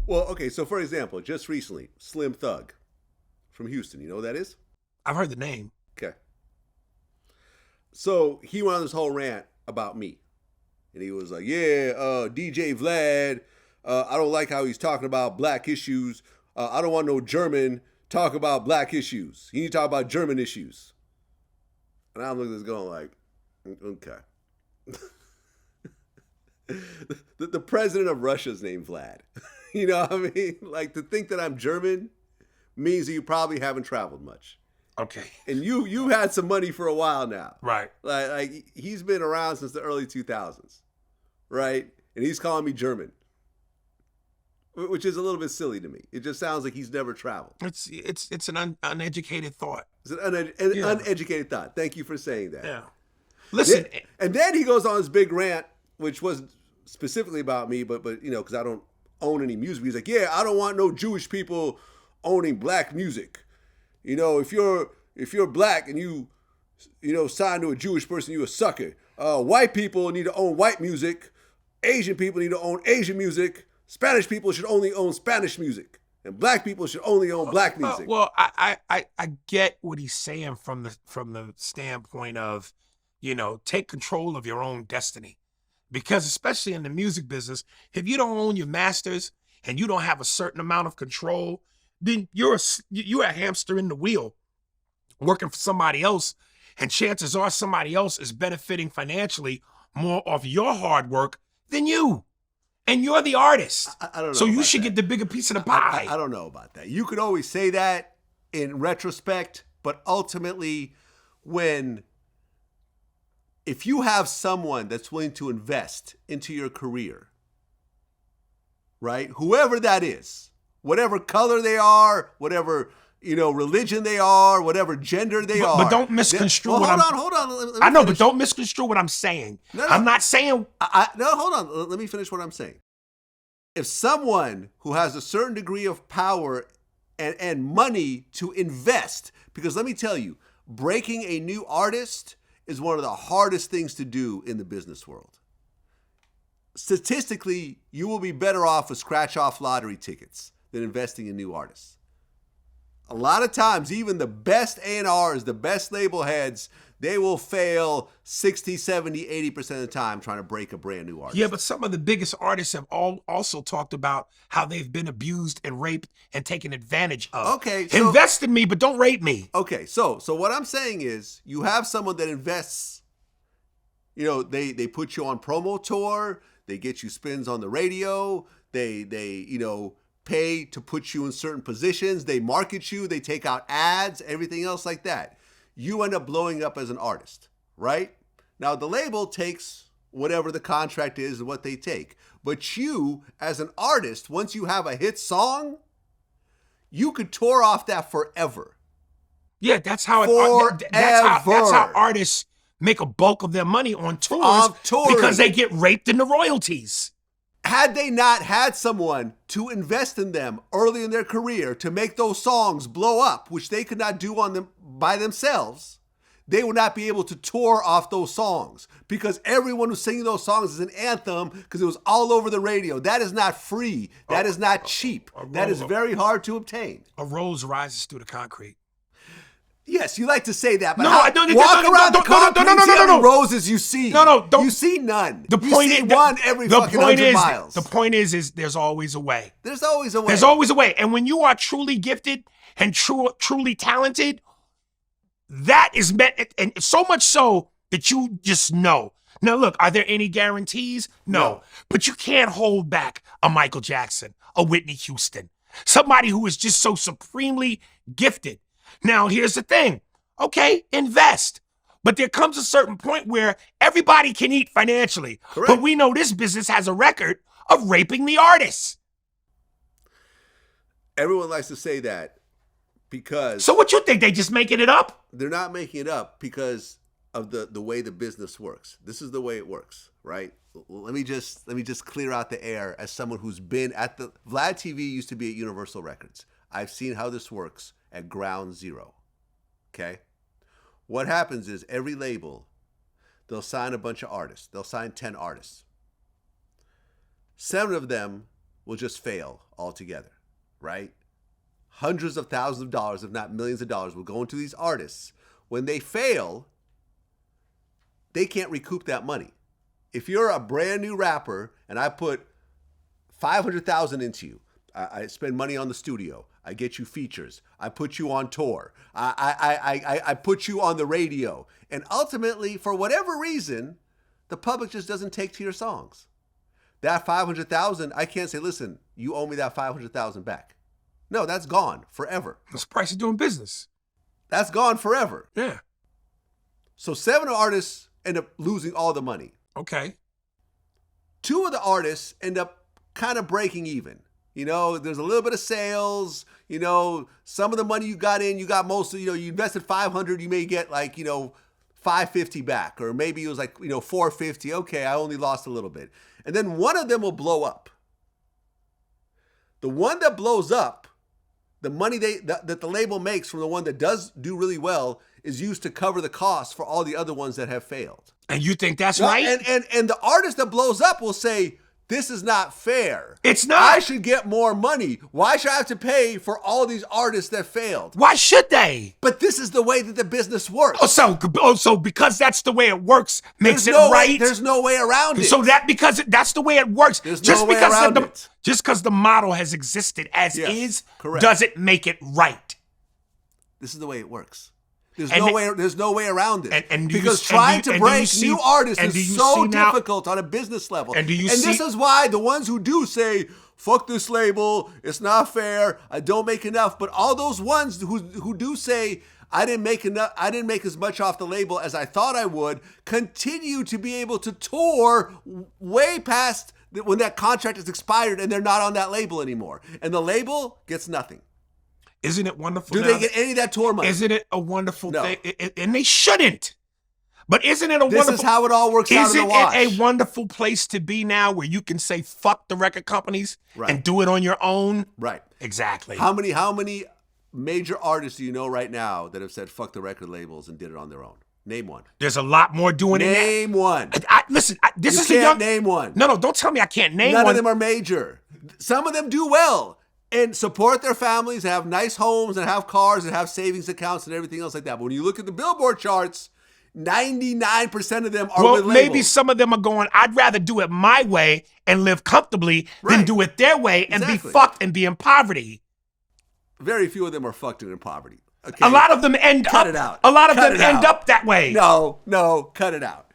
Well, okay, so for example, just recently, Slim Thug from Houston, you know who that is? I've heard the name. Okay. So he went on this whole rant about me. And he was like, yeah, DJ Vlad, I don't like how he's talking about black issues. I don't want no German talk about black issues. He need to talk about German issues. And I'm looking at this going like, okay. the president of Russia's named Vlad. You know what I mean? Like, to think that I'm German means that you probably haven't traveled much. Okay. And you had some money for a while now. Right. Like he's been around since the early 2000s. Right? And he's calling me German. Which is a little bit silly to me. It just sounds like he's never traveled. It's an uneducated thought. It's an uneducated thought. Thank you for saying that. Yeah. Listen. And then he goes on this big rant, which wasn't specifically about me, but you know, because I don't own any music. He's like, yeah, I don't want no Jewish people owning black music. You know, if you're black and you sign to a Jewish person, you a sucker. White people need to own white music. Asian people need to own Asian music. Spanish people should only own Spanish music, and black people should only own black music. Well, I get what he's saying from the standpoint of, take control of your own destiny, because especially in the music business, if you don't own your masters and you don't have a certain amount of control, then you're a hamster in the wheel, working for somebody else, and chances are somebody else is benefiting financially more off your hard work than you. And you're the artist. I don't know. So you should get the bigger piece of the pie. I don't know about that. You could always say that in retrospect, but ultimately, if you have someone that's willing to invest into your career, right? Whoever that is, whatever color they are, whatever religion they are, whatever gender they are. But don't misconstrue what hold on. Let me I know, finish. but don't misconstrue what I'm saying. No. I'm not saying... No, hold on. Let me finish what I'm saying. If someone who has a certain degree of power and money to invest, because let me tell you, breaking a new artist is one of the hardest things to do in the business world. Statistically, you will be better off with scratch-off lottery tickets than investing in new artists. A lot of times, even the best A&Rs, the best label heads, they will fail 60, 70, 80% of the time trying to break a brand new artist. Yeah, but some of the biggest artists have also talked about how they've been abused and raped and taken advantage of. Okay. So, invest in me, but don't rape me. Okay, so what I'm saying is you have someone that invests, they put you on promo tour, they get you spins on the radio, they pay to put you in certain positions, they market you, they take out ads, everything else like that. You end up blowing up as an artist, right? Now, the label takes whatever the contract is and what they take. But you, as an artist, once you have a hit song, you could tour off that forever. Yeah, that's how artists make a bulk of their money on tours because they get raped in the royalties. Had they not had someone to invest in them early in their career to make those songs blow up, which they could not do on them by themselves, they would not be able to tour off those songs, because everyone who's singing those songs is an anthem because it was all over the radio. That is not free. That is not cheap. That is very hard to obtain. A rose rises through the concrete. Yes, you like to say that, but walk around the concrete and see how many roses you see. Don't. You see none. The point is one every fucking 100 miles. The point is there's always a way. There's always a way. There's always a way. And when you are truly gifted and truly talented, that is meant, and so much so that you just know. Now, look, are there any guarantees? No. But you can't hold back a Michael Jackson, a Whitney Houston, somebody who is just so supremely gifted. Now, here's the thing. Okay, invest. But there comes a certain point where everybody can eat financially. Correct. But we know this business has a record of raping the artists. Everyone likes to say that because... So what you think? They just making it up? They're not making it up because of the way the business works. This is the way it works, right? Let me just clear out the air as someone who's been at the... Vlad TV used to be at Universal Records. I've seen how this works at ground zero, okay? What happens is every label, they'll sign a bunch of artists. They'll sign 10 artists. 7 of them will just fail altogether, right? Hundreds of thousands of dollars, if not millions of dollars, will go into these artists. When they fail, they can't recoup that money. If you're a brand new rapper and I put $500,000 into you, I spend money on the studio, I get you features, I put you on tour, I put you on the radio, and ultimately, for whatever reason, the public just doesn't take to your songs. That $500,000, I can't say, listen, you owe me that $500,000 back. No, that's gone forever. That's the price of doing business. That's gone forever. Yeah. So 7 artists end up losing all the money. Okay. 2 of the artists end up kind of breaking even. You know, there's a little bit of sales. You know, some of the money you got in, you got mostly, you know, you invested 500, you may get like, you know, 550 back, or maybe it was like, you know, 450. Okay, I only lost a little bit. And then one of them will blow up. The one that blows up, the money that the label makes from the one that does do really well is used to cover the costs for all the other ones that have failed. And you think that's right? And the artist that blows up will say, this is not fair. It's not. I should get more money. Why should I have to pay for all these artists that failed? Why should they? But this is the way that the business works. So because that's the way it works makes There's it no right. way, there's no way around it. So that's the way it works. There's Just no way because around it. Just because the model has existed as Yes, is, correct. doesn't make it right. This is the way it works. There's And no way around it. And do you- because and trying do you- to and do you break see- new artists and do is you so see now- difficult on a business level. And do you this see- is why the ones who do say, fuck this label, it's not fair, I don't make enough. But all those ones who do say, I didn't make enough, I didn't make as much off the label as I thought I would, continue to be able to tour way past when that contract is expired and they're not on that label anymore. And the label gets nothing. Isn't it wonderful? Do they get any of that tour money? Isn't it a wonderful No. thing? And they shouldn't. But isn't it a This wonderful? is how it all works out in the Isn't wash. it a wonderful place to be now, where you can say fuck the record companies Right. and do it on your own? Right. Exactly. How many major artists do you know right now that have said fuck the record labels and did it on their own? Name one. There's a lot more doing it. Name one. Listen, this You is a can't young. name one. No, don't tell me I can't name None one. of them are major. Some of them do well and support their families, and have nice homes and have cars and have savings accounts and everything else like that. But when you look at the Billboard charts, 99% of them are with labels. Maybe some of them are going, I'd rather do it my way and live comfortably than Right. do it their way and Exactly. be fucked and be in poverty. Very few of them are fucked and in poverty. Okay? A lot of them end Cut up. it out. A lot of Cut them it end out. up that way. No, cut it out.